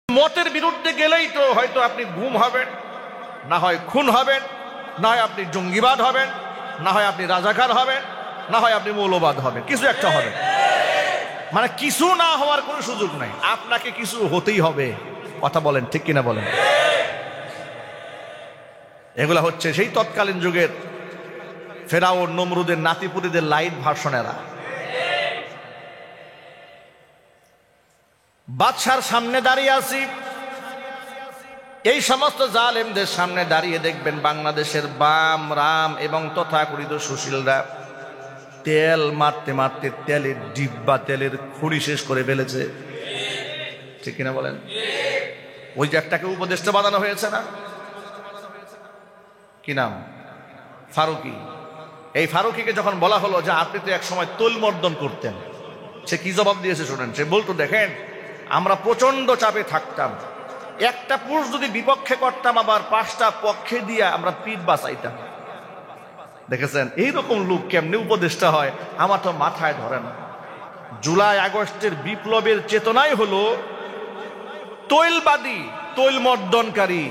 মতের বিরুদ্ধে গেলেই তো হয়তো আপনি গুম হবেন, না হয় খুন হবেন, না হয় আপনি জঙ্গিবাদ হবেন, না হয় আপনি রাজাকার হবেন, না হয় আপনি মৌলবাদ হবেন, কিছু একটা হবে। মানে কিছু না হওয়ার কোনো সুযোগ নাই, আপনাকে কিছু হতেই হবে। কথা বলেন ঠিক কিনা বলেন? এগুলা হচ্ছে সেই তৎকালীন যুগের ফেরাউন নমরুদের নাতিপুতিদের লাইট ভার্সনেরা। বাদশার সামনে দাঁড়িয়ে আছি, এই সমস্ত জালেমদের সামনে দাঁড়িয়ে দেখবেন বাংলাদেশের বাম রাম এবং তথাকথিত সুশীলরা তেল মারতে মারতে তেলের ডিব্বা, তেলের খুঁড়ি শেষ করে ফেলেছে। ঠিক কিনা বলেন? ওই যে একটাকে উপদেষ্টা বানানো হয়েছে না, কি নাম, ফারুকি। এই ফারুকিকে যখন বলা হলো যে আপনি তো এক সময় তৈলমর্দন করতেন, সে কি জবাব দিয়েছে শুনেন। সে বলতো, দেখেন আমরা প্রচন্ড চাপে থাকতাম, একটা পুরুষ যদি বিপক্ষে করতাম আবার 5টা পক্ষে দিয়ে আমরা পিঠ বাঁচাইতাম। দেখেছেন এইরকম লোক কেমনে উপদেষ্টা হয়, আমার তো মাথায় ধরে না। জুলাই আগস্টের বিপ্লবের চেতনাই হলো তৈলবাদী, তৈলমর্দনকারী,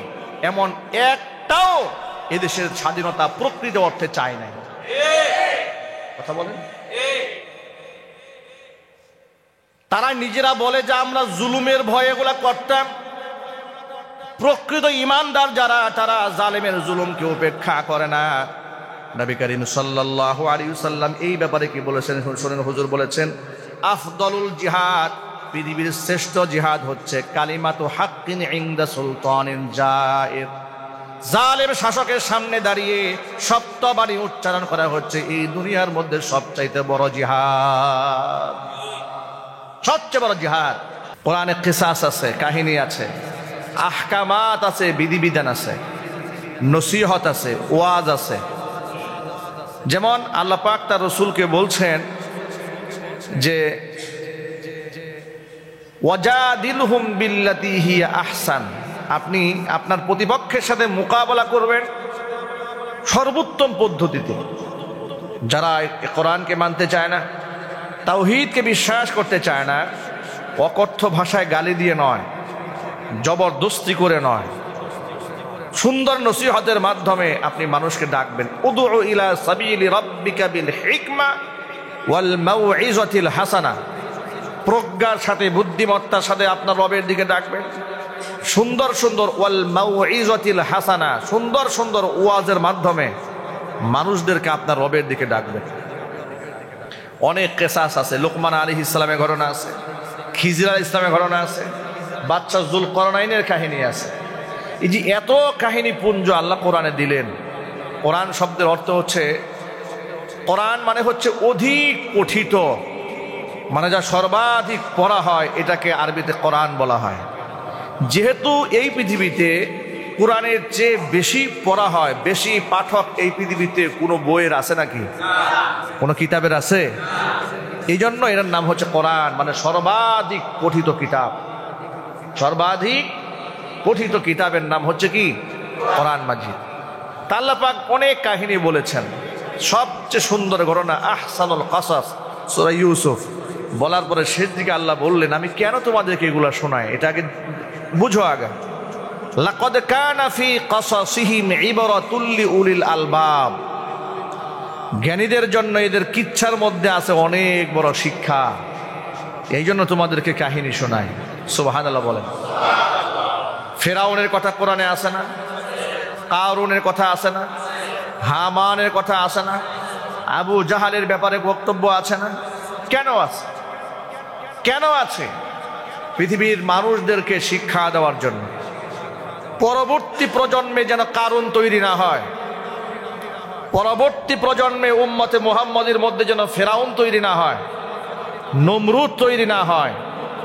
এমন একটাও এদেশের স্বাধীনতা প্রকৃত অর্থে চায় নাই। কথা বলেন? তারা নিজেরা বলে যে আমরা জুলুমের ভয়ে এগুলা করতাম। প্রকৃত ইমানদার যারা, তারা জালেমের জুলুমকে উপেক্ষা করে না। নবী করিম সাল্লাল্লাহু আলাইহি ওয়াসাল্লাম এই ব্যাপারে কি বলেছেন শুনেন। হুজুর বলেছেন, আফদলুল জিহাদ, পৃথিবীর শ্রেষ্ঠ জিহাদ হচ্ছে কালিমাতু হাক্কিন ইনদা সুলতানিন জায়ের। জালেম শাসকের সামনে দাঁড়িয়ে সত্যবাণী উচ্চারণ করা হচ্ছে এই দুনিয়ার মধ্যে সবচাইতে বড় জিহাদ, সবচেয়ে বড় জিহাদ। কোরআনে কিসাস আছে, কাহিনী আছে, আহকামাত আছে, বিধিবিধান আছে, নসিহত আছে, ওয়াজ আছে। যেমন আল্লাহ পাক তার রাসূলকে বলছেন যে ওয়াজাদিলহুম বিল্লাতী হিয়া আহসান, আপনি আপনার প্রতিপক্ষের সাথে মোকাবেলা করবেন সর্বোত্তম পদ্ধতিতে। যারা কোরআনকে মানতে চায় না, তাওহীদকে বিশ্বাস করতে চায় না, অকথ্য ভাষায় গালি দিয়ে নয়, জবরদস্তি করে নয়, সুন্দর নসিহতের মাধ্যমে আপনি মানুষকে ডাকবেন। উদউ ইলা সাবিলি রাব্বিকা বিল হিকমা ওয়াল মাউইযাতিল হাসানা, প্রজ্ঞার সাথে, বুদ্ধিমত্তার সাথে আপনার রবের দিকে ডাকবেন। সুন্দর সুন্দর ওয়াল মাউইযাতিল হাসানা, সুন্দর সুন্দর ওয়াজের মাধ্যমে মানুষদেরকে আপনার রবের দিকে ডাকবেন। অনেক কিসাস আছে, লোকমান আলাইহিস সালামের ঘটনা আছে, খিজির আলাইহিস সালামের ঘটনা আছে, বাদশা যুলকারনাইনের কাহিনী আছে। এই যে এত কাহিনী পুঞ্জ আল্লাহ কোরআনে দিলেন। কোরআন শব্দের অর্থ হচ্ছে, কোরআন মানে হচ্ছে অধিক পঠিত, মানে যা সর্বাধিক পড়া হয়, এটাকে আরবিতে কোরআন বলা হয়। যেহেতু এই পৃথিবীতে কোরআনের চেয়ে বেশি পড়া হয়, বেশি পাঠক এই পৃথিবীতে কোনো বইয়ের আছে নাকি, কোনো কিতাবের আছে? এই জন্য এটার নাম হচ্ছে কোরআন, মানে সর্বাধিক পঠিত কিতাব। সর্বাধিক পঠিত কিতাবের নাম হচ্ছে কি? কোরআন মাজিদ। আল্লাহ পাক অনেক কাহিনী বলেছেন। সবচেয়ে সুন্দর ঘটনা আহসানুল কাসাস, সূরা ইউসুফ। বলার পরে শেষ দিকে আল্লাহ বললেন, আমি কেন তোমাদেরকে এগুলা শোনাই, এটা আগে বুঝো। আগে লাকাদ কানা ফি কাসাসিহিম ইবরাতুল লিউলিল আলবাব, জ্ঞানীদের জন্য এদের কিচ্ছার মধ্যে আছে অনেক বড় শিক্ষা, এই জন্য তোমাদেরকে কাহিনী শোনাই। সুবহানাল্লাহ বলেন। ফেরাউনের কথা কোরআনে আছে না? কারুনের কথা আছে না? হামানের কথা আছে না? আবু জাহালের ব্যাপারে বক্তব্য আছে না? কেন আছে? কেন আছে? পৃথিবীর মানুষদেরকে শিক্ষা দেওয়ার জন্য, পরবর্তী প্রজন্মে যেন কারুন তৈরি না হয়, পরবর্তী প্রজন্মে উম্মতে মুহাম্মাদের মধ্যে যেন ফেরাউন তৈরি না হয়, নমরুদ তৈরি না হয়,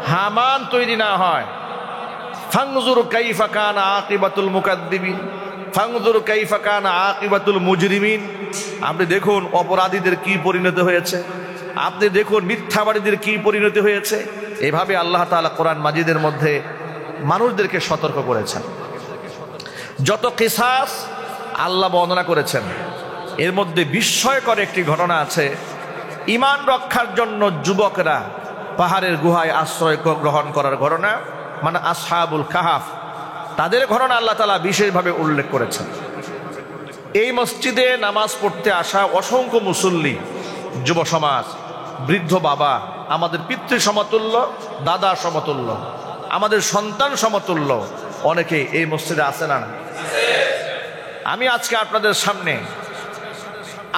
হামান তৈরি না হয়। ফানজুর কাইফা কানা আকিবাতুল মুকাদ্দিবিন, ফানজুর কাইফা কানা আকিবাতুল মুজরিমিন। আপনি দেখুন অপরাধীদের কি পরিণতি হয়েছে, আপনি দেখুন মিথ্যাবাদীদের কি পরিণতি হয়েছে। এভাবে আল্লাহ তাআলা কোরআন মাজিদের মধ্যে মানুষদেরকে সতর্ক করেছেন। যত কিসাস আল্লাহ বর্ণনা করেছেন, এর মধ্যে বিস্ময়কর একটি ঘটনা আছে। ঈমান রক্ষার জন্য যুবকরা পাহাড়ের গুহায় আশ্রয় গ্রহণ করার ঘটনা মানে আসহাবুল কাহাফ, তাদের ঘটনা আল্লাহ তাআলা বিশেষভাবে উল্লেখ করেছেন। এই মসজিদে নামাজ পড়তে আসা অসংখ্য মুসল্লি, যুব সমাজ, বৃদ্ধ বাবা, আমাদের পিতৃ সমতুল্য, দাদা সমতুল্য, আমাদের সন্তান সমতুল্য অনেকে এই মসজিদে আসে না। আমি আজকে আপনাদের সামনে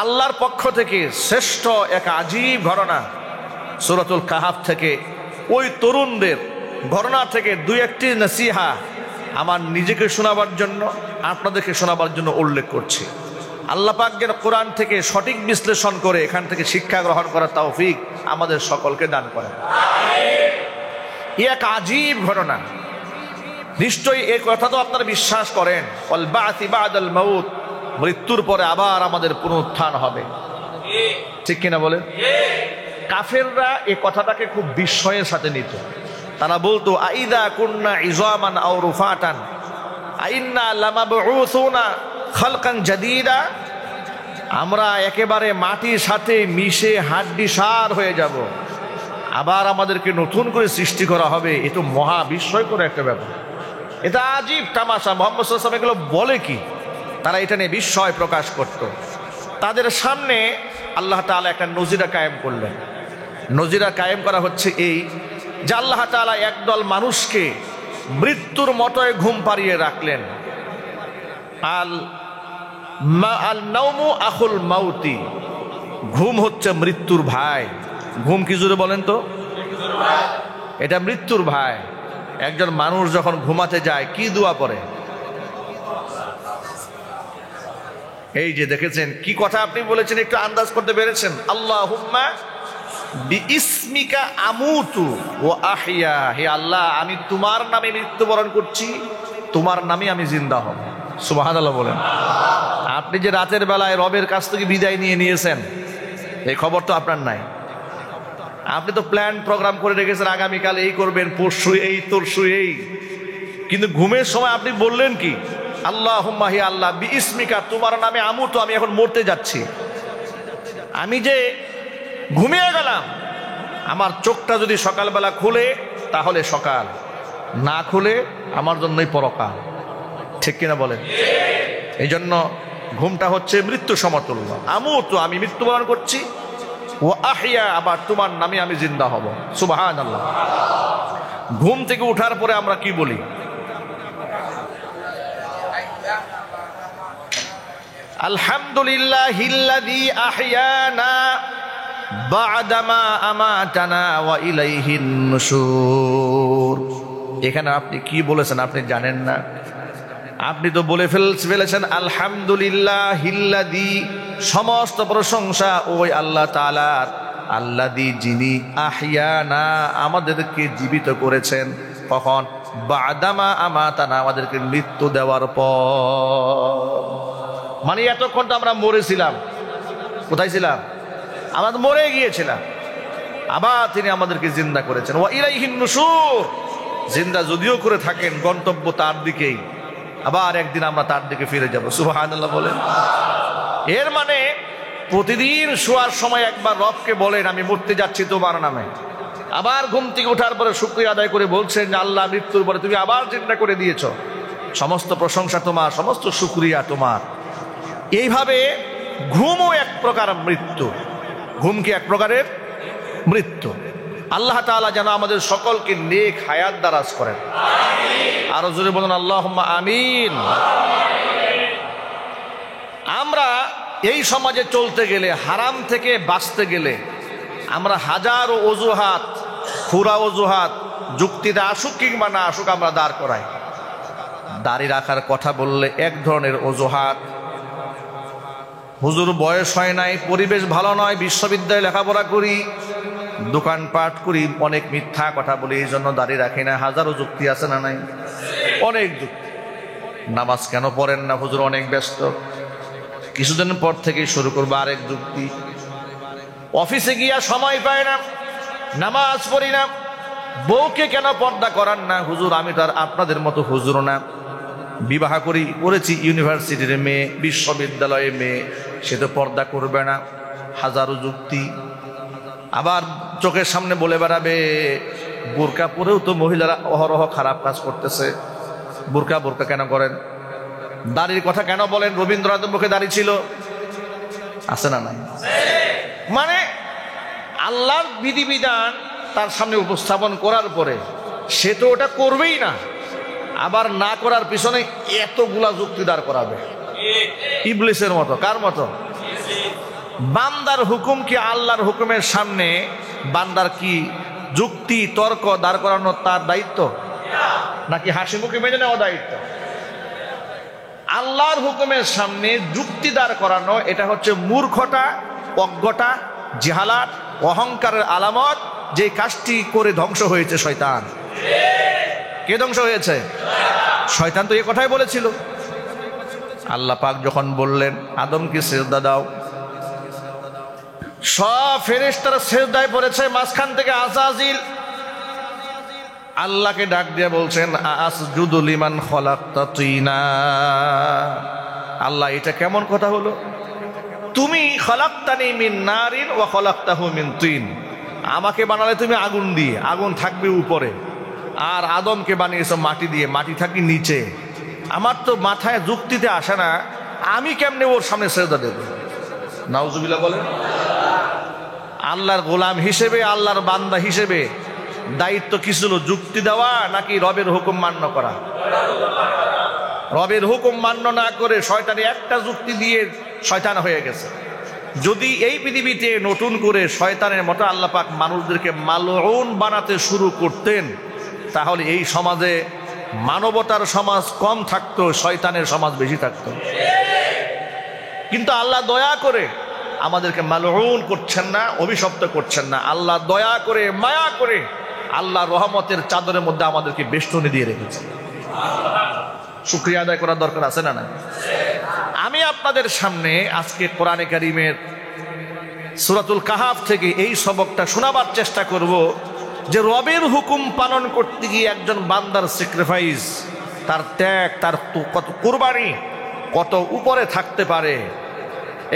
আল্লাহর পক্ষ থেকে শ্রেষ্ঠ এক আজীব ঘটনা সূরাতুল কাহাফ থেকে, ওই তরুণদের ঘটনা থেকে দুই একটি নসিহা আমার নিজেকে শোনাবার জন্য, আপনাদেরকে শোনাবার জন্য উল্লেখ করছি। আল্লাহ পাক যেন কোরআন থেকে সঠিক বিশ্লেষণ করে এখান থেকে শিক্ষা গ্রহণ করার তৌফিক আমাদের সকলকে দান করেন। এক আজীব ঘটনা, নিশ্চয়ই এই কথা তো আপনারা বিশ্বাস করেন, ওয়াল বা'সি বা'দাল মাউত, মৃত্যুর পরে আবার আমাদের পুনরুত্থান হবে, ঠিক কিনা বলেন? কাফেররা এই কথাটাকে খুব বিস্ময়ের সাথে নিত। তারা বলতো, আইদা কুন্না ইজামান আও রুফাতান আইন্না লামাবউসুনা খালকান জাদীদা, আমরা একেবারে মাটির সাথে মিশে হাড্ডি সার হয়ে যাব, আবার আমাদেরকে নতুন করে সৃষ্টি করা হবে। এ তো মহা বিস্ময়কর একটা ব্যাপার, এটা আজীব তামাশা। মুহাম্মদ সাল্লাল্লাহু আলাইহি ওয়াসাল্লাম এগুলো বলে কি? তারা এটা নিয়ে বিস্ময় প্রকাশ করত। তাদের সামনে আল্লাহ তাআলা একটা নজিরা কায়েম করলেন। নজিরা কায়েম করা হচ্ছে এই যে আল্লাহ তাআলা একদল মানুষকে মৃত্যুর মতোই ঘুম পাড়িয়ে রাখলেন। আল নাওমু আখুল মাউতি, ঘুম হচ্ছে মৃত্যুর ভাই। ঘুম কি জোরে বলেন তো? এটা মৃত্যুর ভাই। একজন মানুষ যখন ঘুমাতে যায় কি দোয়া পড়ে? এই যে দেখেছেন কি কথা আপনি বলেছেন, একটু আন্দাজ করতে পেরেছেন? আল্লাহুম্মা বিইসমিকা আমুতু ওয়া আহইয়া, হে আল্লাহ আমি তোমার নামে মৃত্যুবরণ করছি, তোমার নামে আমি জিন্দা হব। সুবহানাল্লাহ বলেন। আপনি যে রাতের বেলায় রবের কাছ থেকে বিদায় নিয়েছেন, এই খবর তো আপনার নাই। আপনি তো প্ল্যান প্রোগ্রাম করে রেখেছেন, আগামীকাল এই করবেন, পরশু এই, তরশু এই, কিন্তু ঘুমের সময় আপনি বললেন কি? আল্লাহুম্মা, হে আল্লাহ, বিইসমিকা, তোমার নামে আমুতু, আমি এখন মরতে যাচ্ছি। আমি যে ঘুমিয়ে গেলাম, আমার চোখটা যদি সকালবেলা খুলে তাহলে সকাল, না খুলে আমার জন্যই পরকাল, ঠিক কিনা বলেন? এই জন্য ঘুমটা হচ্ছে মৃত্যু সমতুল্য। আমুতু, আমি মৃত্যুবরণ করছি, ও আহইয়া, আবার তোমার নামে আমি জিন্দা হব। সুবহানাল্লাহ। ঘুম থেকে উঠার পরে আমরা কি বলি? আলহামদুলিল্লাহিল্লাযী আহইয়ানা বা'দামা আমাতানা ওয়া ইলাইহিন নুশুর। এখানে আপনি কি বলেছেন আপনি জানেন না? আপনি তো বলে ফেলেছেন আলহামদুলিল্লাহিল্লাযী, সমস্ত প্রশংসা ওই আল্লাহ তাআলার, আল্লাযী, যিনি আহইয়ানা, আমাদেরকে জীবিত করেছেন। কখন? বা'দামা আমাতানা, আমাদেরকে মৃত্যু দেওয়ার পর। মানে এতক্ষণ তো আমরা মরেছিলাম, কোথায় ছিলাম? আমরা মরে গিয়েছিলাম, আবার তিনি আমাদেরকে জিন্দা করেছেন। ওয়া ইলাইহিন নুশুর, জিন্দা যদিও করে থাকেন, গন্তব্য তার দিকেই, আবার একদিন আমরা তার দিকে ফিরে যাব। সুবহানাল্লাহ বলেন। এর মানে প্রতিদিন শোয়ার সময় একবার রবকে বলেন আমি মরতে যাচ্ছি তোমার নামে, আবার ঘুম থেকে ওঠার পরে শুকরিয়া আদায় করে বলছেন যে আল্লাহ মৃত্যুর পরে তুমি আবার জিন্দা করে দিয়েছ, সমস্ত প্রশংসা তোমার, সমস্ত শুকরিয়া তোমার। এইভাবে ঘুমও এক প্রকার মৃত্যু। ঘুম কি এক প্রকারের মৃত্যু? আল্লাহ তাআলা যেন আমাদের সকলকে নেক হায়াত দারাজ করেন। আরো জোরে বলুন আল্লাহুম্মা আমিন। আমরা এই সমাজে চলতে গেলে, হারাম থেকে বাঁচতে গেলে, আমরা হাজারো অজুহাত, খুরা অজুহাত, যুক্তিতে আসুক কিংবা না আসুক, আমরা দাঁড় করাই। দাড়ি রাখার কথা বললে এক ধরনের অজুহাত, হুজুর বয়স হয় নাই, পরিবেশ ভালো নয়, বিশ্ববিদ্যালয়ে লেখাপড়া করি, দোকানপাট করি, অনেক মিথ্যা কথা বলি, এই জন্য দাড়ি রাখি না। হাজারো যুক্তি আছে না নাই? অনেক যুক্তি। নামাজ কেন পড়েন না? হুজুর অনেক ব্যস্ত। কিছুদিন পর থেকে শুরু করবো আরেক যুক্তি। অফিসে গিয়া সময় পায় না, নামাজ পড়ি না। বউকে কেন পর্দা করান না? হুজুর আমি তো আর আপনাদের মতো হুজুর না, বিবাহ করেছি ইউনিভার্সিটির মেয়ে, বিশ্ববিদ্যালয়ের মেয়ে, সে তো পর্দা করবে না। হাজারো যুক্তি। আবার চোখের সামনে বলে বেড়াবে বোরকা পরেও তো মহিলারা অহরহ খারাপ কাজ করতেছে। বোরকা বোরকা কেন করেন? দাড়ির কথা কেন বলেন? রবীন্দ্রনাথের মুখে দাড়ি ছিল, আছে না নাই? মানে আল্লাহর বিধিবিধান তার সামনে উপস্থাপন করার পরে সে তো ওটা করবেই না, আবার না করার পিছনে এতগুলা যুক্তি দাঁড় করাবে, ইবলিসের মতো। কার মতো? বান্দার হুকুম কি আল্লাহর হুকুমের সামনে বান্দার কি যুক্তি তর্ক দাঁড় করানো তার দায়িত্ব, নাকি হাসি মুখে মেনে নেওয়া দায়িত্ব? আল্লাহর হুকুমের সামনে যুক্তি দাঁড় করানো এটা হচ্ছে মূর্খতা, অজ্ঞতা, জাহালাত, অহংকারের আলামত। যে কাজটি করে ধ্বংস হয়েছে শয়তান। কে ধ্বংস হয়েছে? শয়তান তো এই কথাই বলেছিল। আল্লাহ পাক যখন বললেন আদমকে সিজদা দাও, সব ফেরেশতারা সিজদায় পড়েছে, মাঝখান থেকে আযাজিল আল্লাহকে ডাক দিয়ে বলছেন আসজুদু লিমান খলাকতা তিনা। আল্লাহ, এটা কেমন কথা হলো? তুমি খলাকতানি মিন নারিন ওয়া খলাকতাহু মিন তিন, আমাকে বানালে তুমি আগুন দিয়ে, আগুন থাকবে উপরে, আর আদমকে বানিয়েছো মাটি দিয়ে, মাটি থাকি নিচে। আমার তো মাথায় যুক্তিতে আসে না, আমি কেমনে ওর সামনে সিজদা দেব? নাউজুবিল্লাহ বলেন। আল্লাহর গোলাম হিসেবে, আল্লাহর বান্দা হিসেবে দায়িত্ব কি ছিল? যুক্তি দেওয়া নাকি রবের হুকুম মান্য করা? রবের হুকুম মান্য না করে শয়তানি একটা যুক্তি দিয়ে শয়তান হয়ে গেছে। যদি এই পৃথিবীতে নতুন করে শয়তানের মতো আল্লাহ পাক মানুষদেরকে মালউন বানাতে শুরু করতেন, তাহলে এই সমাজে মানবতার সমাজ কম থাকতো, শয়তানের সমাজ বেশি থাকতো। কিন্তু আল্লাহ দয়া করে আমাদেরকে মালউন করছেন না, অভিশপ্ত করছেন না। আল্লাহ দয়া করে, মায়া করে আল্লাহ রহমতের চাদরের মধ্যে আমাদেরকে বেষ্টনী দিয়ে রেখেছে। শুকরিয়া আদায় করার দরকার আছে না না? আমি আপনাদের সামনে আজকে কোরআনে কারীমের সূরাতুল কাহাফ থেকে এই সবকটা শোনাবার চেষ্টা করব যে রবের হুকুম পালন করতে গিয়ে একজন বান্দার স্যাক্রিফাইস, তার ত্যাগ, তার কত কুরবানি কত উপরে থাকতে পারে,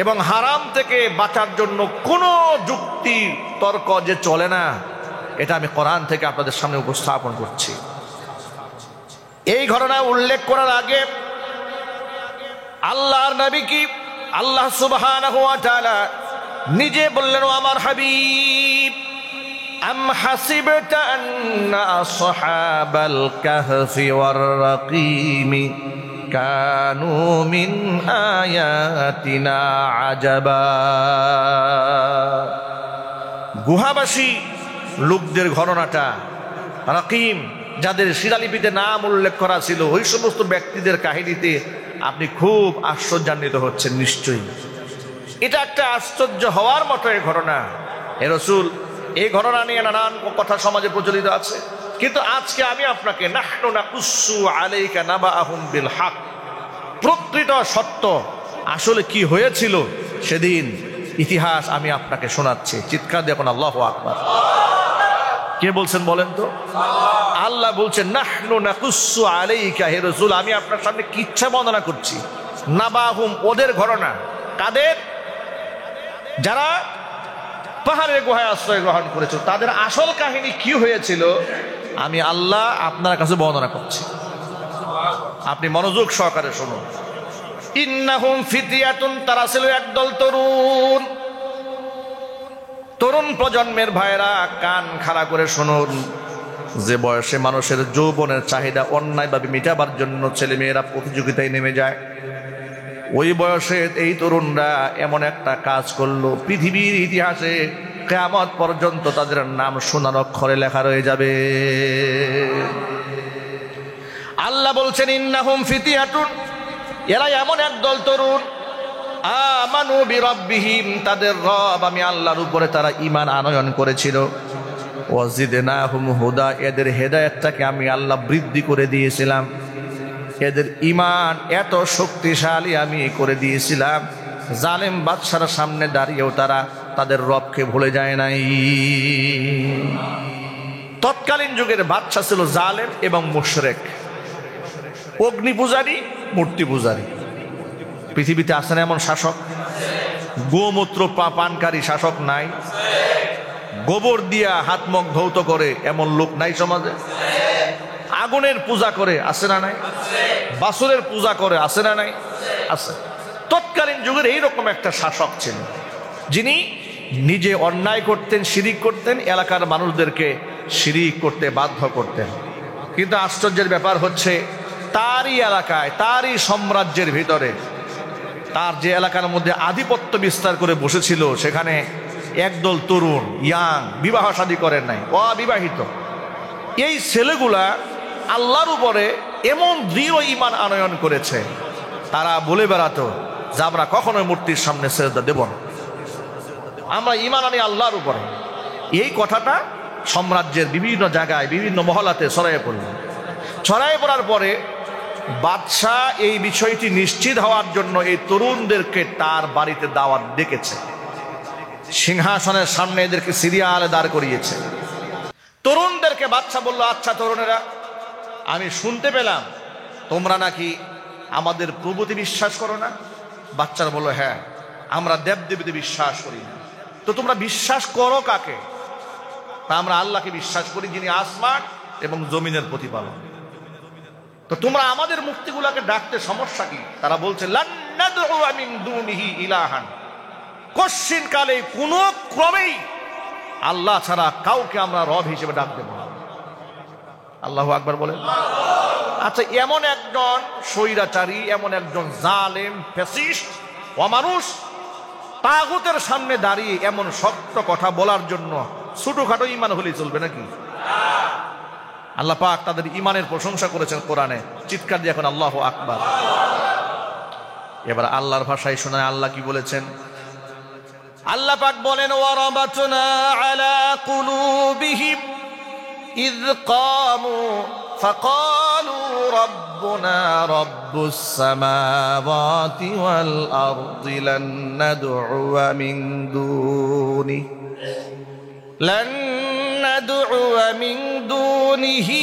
এবং হারাম থেকে বাঁচার জন্য কোনো যুক্তি তর্ক যে চলে না, এটা আমি কোরআন থেকে আপনাদের সামনে উপস্থাপন করছি। এই ঘটনা উল্লেখ করার আগে আল্লাহর নবী কি আল্লাহ সুবহানাহু ওয়া তাআলা নিজে বললেন, ও আমার হাবিব, আম হাসিবতা আন্না আসহাবাল কাহফি ওয়ার রাকিমি কানু মিন আয়াতিনা আজাবা। গুহাবাসী লোকদের ঘটনাটা, রাকিম যাদের শিলালিপিতে নাম উল্লেখ করা ছিল, ওই সমস্ত ব্যক্তিদের কাহিনীতে আপনি খুব আশ্চর্যান্বিত হচ্ছেন নিশ্চয়ই। এটা একটা আশ্চর্য হওয়ার মতো এই ঘটনা। এ রাসূল, এই ঘটনা নিয়ে নানান কথা সমাজে প্রচলিত আছে, কিন্তু আজকে আমি আপনাকে নাহনু নাকুসু আলাইকা নাবাআহুম বিল হক, প্রকৃত সত্য আসলে কি হয়েছিল সেদিন ইতিহাস আমি আপনাকে শোনাচ্ছি। চিৎকার দিয়ে এখন আল্লাহু আকবার। কে বলছেন বলেন তো? আল্লাহ বলছেন নাহনু নাকুসু আলাইকা, হে রাসূল আমি আপনার সামনে কিচ্ছা বর্ণনা করছি। নাবাহুম, ওদের ঘটনা। কাদের? যারা পাহাড়ের গুহায় আশ্রয় গ্রহণ করেছিল, তাদের আসল কাহিনী কি হয়েছিল আমি আল্লাহ আপনার কাছে বর্ণনা করছি। আপনি মনোযোগ সহকারে শুনুন। ইন্নাহুম ফিতিয়াতুন, তারা ছিল একদল তরুণ। তরুণ প্রজন্মের ভাইরা কান খাড়া করে শুনুন। যে বয়সে মানুষের যৌবনের চাহিদা অন্যায়ভাবে মেটাবার জন্য ছেলেমেয়েরা প্রতিযোগিতায় নেমে যায়, ওই বয়সে এই তরুণরা এমন একটা কাজ করলো, পৃথিবীর ইতিহাসে কিয়ামত পর্যন্ত তাদের নাম সোনার অক্ষরে লেখা রয়ে যাবে। আল্লাহ বলছেন ইন্নাহুম ফিতিয়াতুন, এরা এমন একদল তরুণ, আমানু বিরাব্বিহিম, তাদের রব আমি আল্লাহর উপরে তারা ঈমান আনয়ন করেছিল। ওয়াজিদনাহুম হুদা, এদের হেদায়েতটাকে আমি আল্লাহ বৃদ্ধি করে দিয়েছিলাম। এদের ঈমান এত শক্তিশালী আমি করে দিয়েছিলাম, জালেম বাদশার সামনে দাঁড়িয়েও তারা তাদের রবকে ভুলে যায় নাই। তৎকালীন যুগের বাদশা ছিল জালেম এবং মুশরিক, অগ্নি পূজারী, মূর্তি পূজারী। পৃথিবীতে আসেন এমন শাসক? গোমূত্র পানকারী শাসক নাই? গোবর দিয়া হাত মুখ ধৌত করে এমন লোক নাই সমাজে? আগুনের পূজা করে, আছে না নাই? বাছুরের পূজা করে, আছে না নাই? আছে। তৎকালীন যুগের এইরকম একটা শাসক ছিলেন, যিনি নিজে অন্যায় করতেন, শিরিক করতেন, এলাকার মানুষদেরকে শিরিক করতে বাধ্য করতেন। কিন্তু আশ্চর্যের ব্যাপার হচ্ছে, তারই এলাকায়, তারই সাম্রাজ্যের ভিতরে, তার যে এলাকার মধ্যে আধিপত্য বিস্তার করে বসেছিল, সেখানে একদল তরুণ, ইয়াং, বিবাহ শাদী করেন নাই, অবিবাহিত, এই ছেলেগুলা আল্লাহর উপরে এমন দৃঢ় ঈমান আনয়ন করেছে, তারা বলে বেড়াতো যে আমরা কখনোই মূর্তির সামনে সেজদা দেব না, আমরা ঈমান আনি আল্লাহর উপরে। এই কথাটা সাম্রাজ্যের বিভিন্ন জায়গায়, বিভিন্ন মহলাতে ছড়াইয়ে পড়ল। ছড়াইয়ে পড়ার পরে বাদশাহ এই বিষয়টি নিশ্চিত হওয়ার জন্য এই তরুণদেরকে তার বাড়িতে দাওয়াত ডেকেছে, সিংহাসনের সামনে এদেরকে সিরিয়ালে দাঁড় করিয়েছে। তরুণদেরকে বাদশাহ বলল, আচ্ছা তরুণেরা, আমি শুনতে পেলাম তোমরা নাকি আমাদের প্রভুতে বিশ্বাস করো না? বাচ্চারা বলল, হ্যাঁ, আমরা দেবদেবীতে বিশ্বাস করি না। তো তোমরা বিশ্বাস করো কাকে? তা আমরা আল্লাহকে বিশ্বাস করি, যিনি আসমান এবং জমিনের প্রতিপালক। তো তোমরা আমাদের মূর্তিগুলোকে ডাকতে সমস্যা কি? তারা বলছে, লান নাদউ মিন দুনিহি ইলাহান, কশ্চিন কালে কোন ক্রমেই আল্লাহ ছাড়া কাউকে আমরা রব হিসেবে ডাক দেব না। আল্লাহু আকবার বলেন। আচ্ছা, এমন একজন স্বৈরাচারী, এমন একজন জালেম, ফ্যাসিস্ট, অমানুষ তাগুতের সামনে দাঁড়িয়ে এমন শক্ত কথা বলার জন্য ছোটখাটো ঈমান হলেই চলবে নাকি? আল্লাহ পাক তাদের ঈমানের প্রশংসা করেছেন কোরআনে, চিৎকার দিয়ে এখন আল্লাহু আকবার। এবার আল্লাহর ভাষায় শোনায় আল্লাহ কি বলেছেন। আল্লাহ পাক বলেন, ওয়ারাবাতনা আলা কুলুবিহিম ইয কামু ফাকালু রাব্বুনা রাব্বুস সামাওয়াতি ওয়াল আরদি লান নাদউ মিন দুনিহি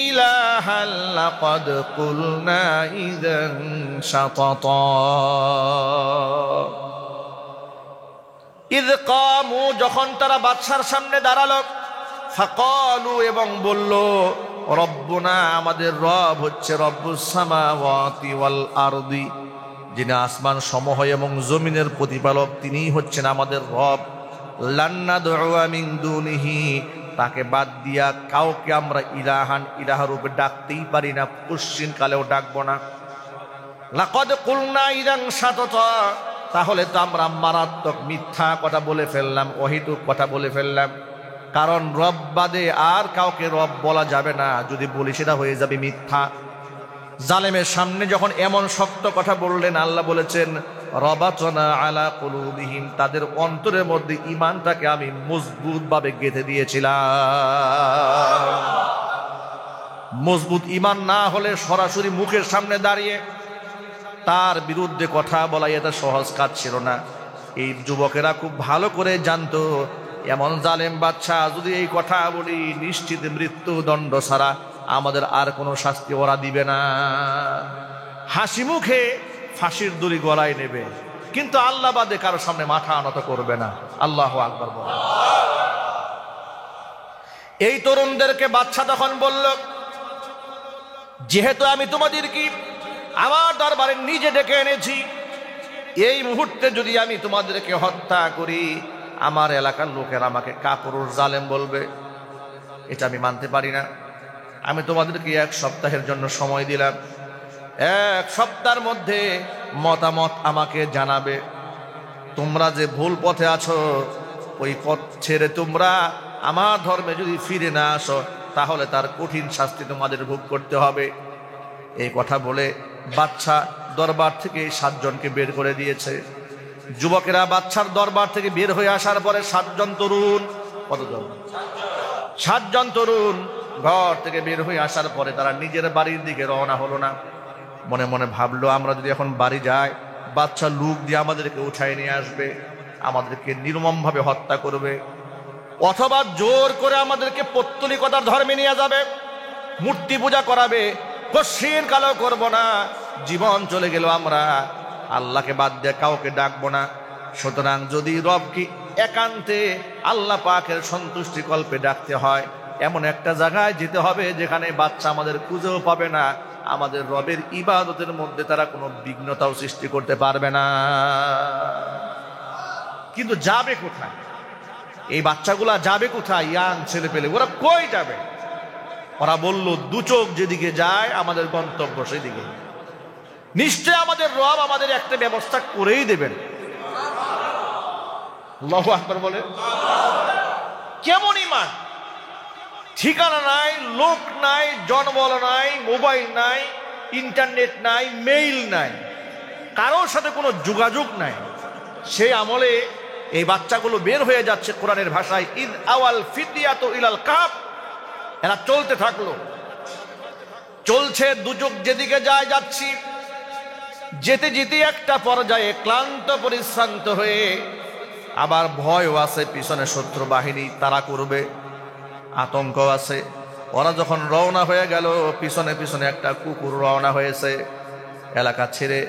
ইলাহান লাকাদ কুলনা ইযান শাতাতা। ইয কামু, যখন তারা বাদশার সামনে দাঁড়ালো, ফাকালু, এবং বলল, রব্বুনা, আমাদের রব হচ্ছে রব্বুস সামাওয়াতি ওয়াল আরদি, যিনি আসমান সমূহ এবং জমিনের প্রতিপালক, তিনিই হচ্ছেন আমাদের রব। লান নাদউ মিন দুনিহি, তাকে বাদ দিয়া কাউকে আমরা ইলাহান, ইলাহ রূপে ডাকতেই পারি না, কোশ্চিন কালেও ডাকবো না। লাকাদ কুলনা ইযান শাতাতা, তাহলে তো আমরা মারাত্মক মিথ্যা কথা বলে ফেললাম, অহেতুক কথা বলে ফেললাম। কারণ রব বাদে আর কাউকে রব বলা যাবে না, যদি বলি সেটা হয়ে যাবে মিথ্যা। জালেমের সামনে যখন এমন শক্ত কথা বললেন, আল্লাহ বলেছেন, রাবাতনা আলা কুলুবিহিম, তাদের অন্তরের মধ্যে ঈমানটাকে আমি মজবুত ভাবে গেঁথে দিয়েছিলাম। মজবুত ঈমান না হলে সরাসরি মুখের সামনে দাঁড়িয়ে তার বিরুদ্ধে কথা বলা এটা সহজ কাজ ছিল না। এই যুবকেরা খুব ভালো করে জানতো, এমন জালেম বাদশাহ যদি এই কথা বলি, নিশ্চিত মৃত্যুদণ্ড ছাড়া আমাদের আর কোনো শাস্তি ওরা দিবে না, হাসি মুখে ফাঁসির দড়ি গলায় নেবে, কিন্তু আল্লাহ বাদে কারো সামনে মাথা নত করবে না। আল্লাহু আকবার বলেন। এই তরুণদেরকে বাদশা তখন বলল, যেহেতু আমি তোমাদেরকে আমার দরবারে নিজে ডেকে এনেছি, এই মুহূর্তে যদি আমি তোমাদেরকে হত্যা করি, আমার এলাকার লোকেরা আমাকে কাপুরুষ জালেম বলবে, এটা আমি মানতে পারি না। আমি তোমাদেরকে 1 সপ্তাহের জন্য সময় দিলাম, 1 সপ্তাহের মধ্যে মতামত আমাকে জানাবে। তোমরা যে ভুল পথে আছো, ওই পথ ছেড়ে তোমরা আমার ধর্মে যদি ফিরে না আসো, তাহলে তার কঠিন শাস্তি তোমাদের ভোগ করতে হবে। এই কথা বলে বাদশা দরবার থেকে 7 জনকে বের করে দিয়েছে। যুবকেরা বাদশার দরবার থেকে বের হয়ে আসার পরে 7 জন তরুণ, কতজন? 7 জন তরুণ ঘর থেকে বের হয়ে আসার পরে তারা নিজের বাড়ির দিকে রওনা হলো না। মনে মনে ভাবলো, আমরা যদি এখন বাড়ি যাই, বাদশা লোক দিয়ে আমাদেরকে উঠায় নিয়ে আসবে, আমাদেরকে নির্মমভাবে হত্যা করবে, অথবা জোর করে আমাদেরকে পৌত্তলিকতার ধর্মে নিয়ে যাবে, মূর্তি পূজা করাবে, কশ্চিন কালেও করব না। জীবন চলে গেল, আমরা আল্লাহকে বাদ দিয়ে কাউকে ডাকবো না। সুতরাং যদি রবকে একান্তে আল্লাহ পাকের সন্তুষ্টি কল্পে ডাকতে হয়, এমন একটা জায়গায় যেতে হবে যেখানে বাচ্চা আমাদের খুঁজেও পাবে না, আমাদের রবের ইবাদতের মধ্যে তারা কোনো বিঘ্নতাও সৃষ্টি করতে পারবে না। কিন্তু যাবে কোথায় এই বাচ্চাগুলা? যাবে কোথায়? ইয়াং ছেলে পেলে ওরা কই যাবে? ওরা বলল, দু চোখ যেদিকে যায় আমাদের গন্তব্য সেদিকে। নিশ্চয় আমাদের রব আমাদের একটা ব্যবস্থা করেই দেবেন। আল্লাহু আকবার বলে। কেমন ঈমান? ঠিকানা নাই, লোক নাই, জনবল নাই, মোবাইল নাই, ইন্টারনেট নাই, মেইল নাই, কারোর সাথে কোনো যোগাযোগ নাই। সেই আমলে এই বাচ্চাগুলো বের হয়ে যাচ্ছে কোরআনের ভাষায়, ইদ আওয়াল ফিতিয়াতু ইলাল কাহফ। এরা চলতে থাকলো, চলছে, দুচোখ যেদিকে যায় যাচ্ছি। যেতে যেতে একটা পর্যায়ে ক্লান্ত পরিশ্রান্ত হয়ে, আবার ভয়ও আছে, পিছনে শত্রু বাহিনী তারা করবে, আতঙ্ক আছে। ওরা যখন রওনা হয়ে গেল, পিছনে পিছনে একটা কুকুর রওনা হয়েছে। এলাকা ছেড়ে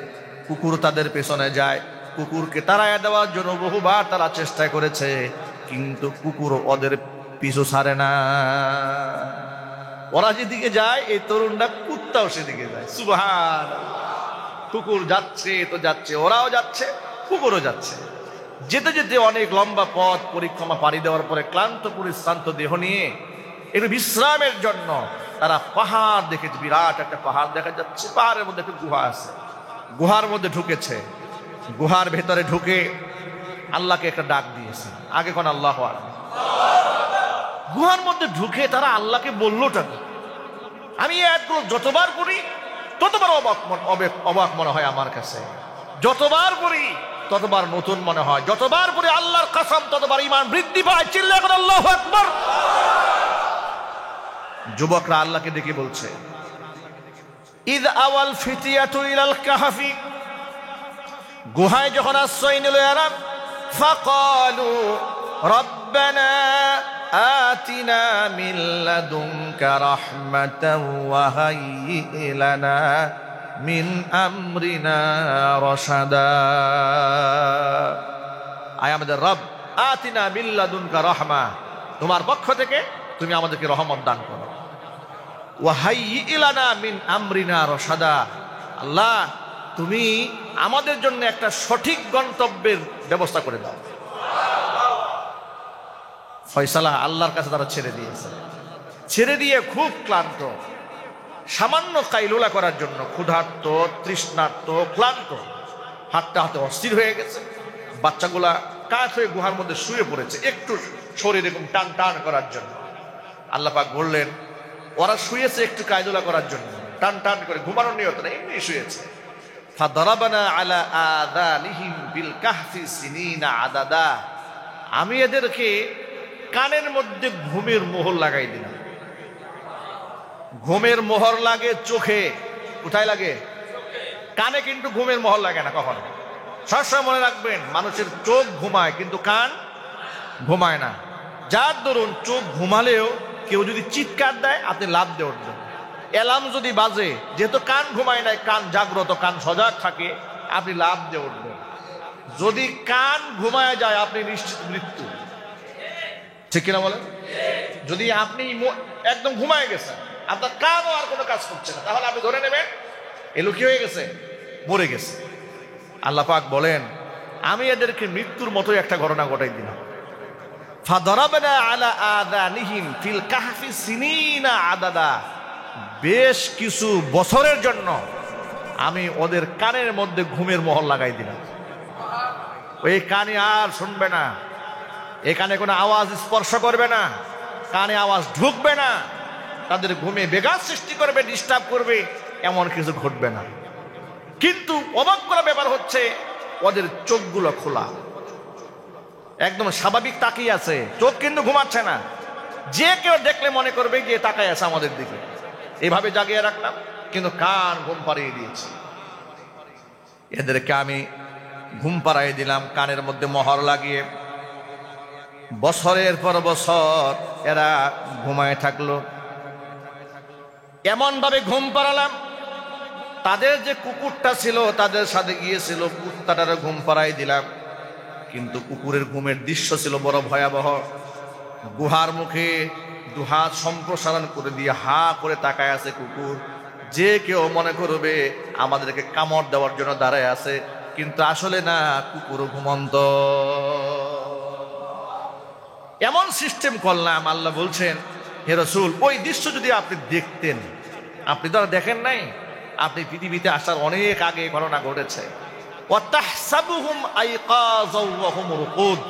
কুকুর তাদের পেছনে যায়। কুকুরকে তাড়ায় দেওয়ার জন্য বহুবার তারা চেষ্টা করেছে, কিন্তু কুকুর ওদের পিছু ছাড়ে না। ওরা যেদিকে যায় এই তরুণরা কুত্তাও সেদিকে যায়। সুবহানাল্লাহ। কুকুর যাচ্ছে তো যাচ্ছে, ওরাও যাচ্ছে, কুকুরও যাচ্ছে। যেতে যেতে অনেক লম্বা পথ পরিক্রমা পাড়ি দেওয়ার পরে ক্লান্ত পরিশ্রান্ত দেহ নিয়ে একটু বিশ্রামের জন্য তারা পাহাড় দেখেছে। বিরাট একটা পাহাড় দেখা যাচ্ছে, পাহাড়ের মধ্যে একটা গুহা আছে। গুহার মধ্যে ঢুকেছে। গুহার ভেতরে ঢুকে আল্লাহকে একটা ডাক দিয়েছে। আগে কোন আল্লাহ আকবার। গুহার মধ্যে ঢুকে তারা আল্লাহকে বললোটা, আমি এই আয়াতগুলো যতবার পড়ি ততবার অবাক মনে হয় আমার কাছে। যতবার পড়ি ততবার নতুন মনে হয়। যতবার পড়ি আল্লাহর কসম ততবার ঈমান বৃদ্ধি পায়। চিল্লায় বলেন আল্লাহু আকবার। যুবকরা আল্লাহকে ডেকে বলছে, ইদ আওয়াল ফিতিয়াতু ইলাল কাহফি। গুহায় যখন আশ্রয় নিল এরা, ফাকালু রব্বানা আতিনা মিন লাদুনকা রাহমাতাও ওয়া হাইয়্ লানা মিন আমরিনা রাশাদা। আয় আমাদের রব, আতিনা মিন লাদুনকা রাহমা, তোমার পক্ষ থেকে তুমি আমাদেরকে রহমত দান করো। ওয়া হাইয়্ লানা মিন আমরিনা রাশাদা, আল্লাহ তুমি আমাদের জন্য একটা সঠিক গন্তব্যের ব্যবস্থা করে দাও। ফয়সালা আল্লাহর কাছে তারা ছেড়ে দিয়েছে। ছেড়ে দিয়ে খুব ক্লান্ত, সামান্য কাইলুলা করার জন্য ক্ষুধার্ত, তৃষ্ণার্ত, ক্লান্ত, হাঁটতে হাঁটতে অস্থির হয়ে গেছে। বাচ্চাগুলা কাঠ হয়ে গুহার মধ্যে শুয়ে পড়েছে, একটু শরীর এরকম টান টান করার জন্য। আল্লাহ পাক বললেন, ওরা শুয়েছে একটু কাইলুলা করার জন্য, টান টান করে, ঘুমানোর নিয়ত না, এমনি শুয়েছে। ফাদারাবানা আলা আযানিহিম বিল কাহফি সিনিনা আদাদা, আমি এদেরকে কানের মধ্যে ঘুমের মোহর লাগাই দিলাম। ঘুমের মোহর লাগে চোখে, কোথায় লাগে? কানে, কিন্তু ঘুমের মোহর লাগে না কখনো। সবসময় মনে রাখবেন, মানুষের চোখ ঘুমায় কিন্তু কান ঘুমায় না। যার দরুন চোখ ঘুমালেও কেউ যদি চিৎকার দেয় আপনি লাফ দিয়ে উঠবেন। অ্যালার্ম যদি বাজে, যেহেতু কান ঘুমায় নাই, কান জাগ্রত, কান সজাগ থাকে, আপনি লাফ দিয়ে উঠবেন। যদি কান ঘুমায় যায় আপনি নিশ্চিত মৃত্যু। ঠিক কিনা বলেন? যদি আপনি একদম ঘুমায় গেছেন, আপনার কানও আর কোনো কাজ করছে না, তাহলে আপনি ধরে নেবেন এলো কি হয়ে গেছে, মরে গেছে। আল্লাহ পাক বলেন, আমি এদেরকে মৃত্যুর মতোই একটা ঘটনা ঘটাই দিলাম। ফাদারাবনা আলা আযানিহিম ফিল কাহফি সিনিনা আদাদা, বেশ কিছু বছরের জন্য আমি ওদের কানের মধ্যে ঘুমের মোহর লাগাই দিলাম। ওই কানে আর শুনবে না, এই কানে কোনো আওয়াজ স্পর্শ করবে না, কানে আওয়াজ ঢুকবে না, তাদের ঘুমে বেঘাত সৃষ্টি করবে, ডিস্টার্ব করবে, এমন কিছু ঘটবে না। কিন্তু অবাক করা ব্যাপার হচ্ছে, ওদের চোখগুলো খোলা, একদম স্বাভাবিক তাকিয়ে আছে, চোখ কিন্তু ঘুমাচ্ছে না। যে কেউ দেখলে মনে করবে যে তাকায় আছে আমাদের দিকে। এভাবে জাগিয়ে রাখলাম, কিন্তু কান ঘুম পাড়িয়ে দিয়েছি। এদেরকে আমি ঘুম পাড়াই দিলাম কানের মধ্যে মোহর লাগিয়ে। বছরের পর বছর এরা ঘুমায় থাকলো। এমন ভাবে ঘুম পাড়ালাম, তাদের যে কুকুরটা ছিল তাদের সাথে গিয়েছিল, কুত্তাটারে ঘুম পাড়াই দিলাম। কিন্তু কুকুরের ঘুমের দৃশ্য ছিল বড় ভয়াবহ। গুহার মুখে দুহাত সম্প্রসারণ করে দিয়ে হা করে তাকায় আছে কুকুর। যে কেউ মনে করবে আমাদেরকে কামড় দেওয়ার জন্য দাঁড়ায় আছে, কিন্তু আসলে না, কুকুর ঘুমন্ত। এমন সিস্টেম করলাম। আল্লাহ বলছেন, হে রাসূল, ওই দৃশ্য যদি আপনি দেখতেন, আপনি তো আর দেখেন নাই, আপনি পৃথিবীতে আসার অনেক আগে ঘটনা ঘটেছে। ওয়াতাহসাবুহুম আইকাযাও ওয়া হুম রুকুদ,